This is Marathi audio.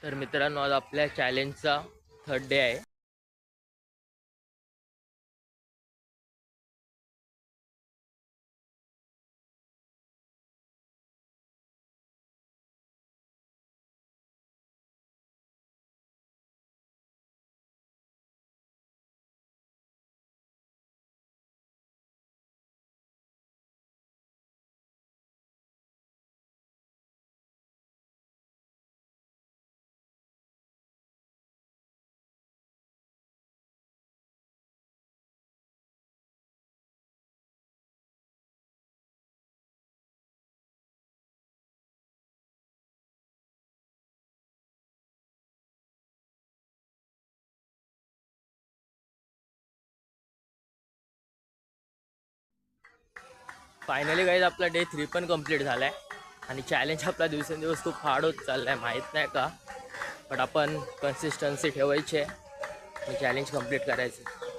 तर मित्रांनो, आज आपल्या चॅलेंजचा थर्ड डे आहे. फायनली गाईज आपला डे 3 पण कंप्लीट झाला आहे आणि चॅलेंज आपला दिवसेंदिवस खूप हार्ड होत चालला आहे, माहीत नाही का. बट आपण कन्सिस्टन्सी ठेवायची आहे आणि चॅलेंज कंप्लीट करायचं.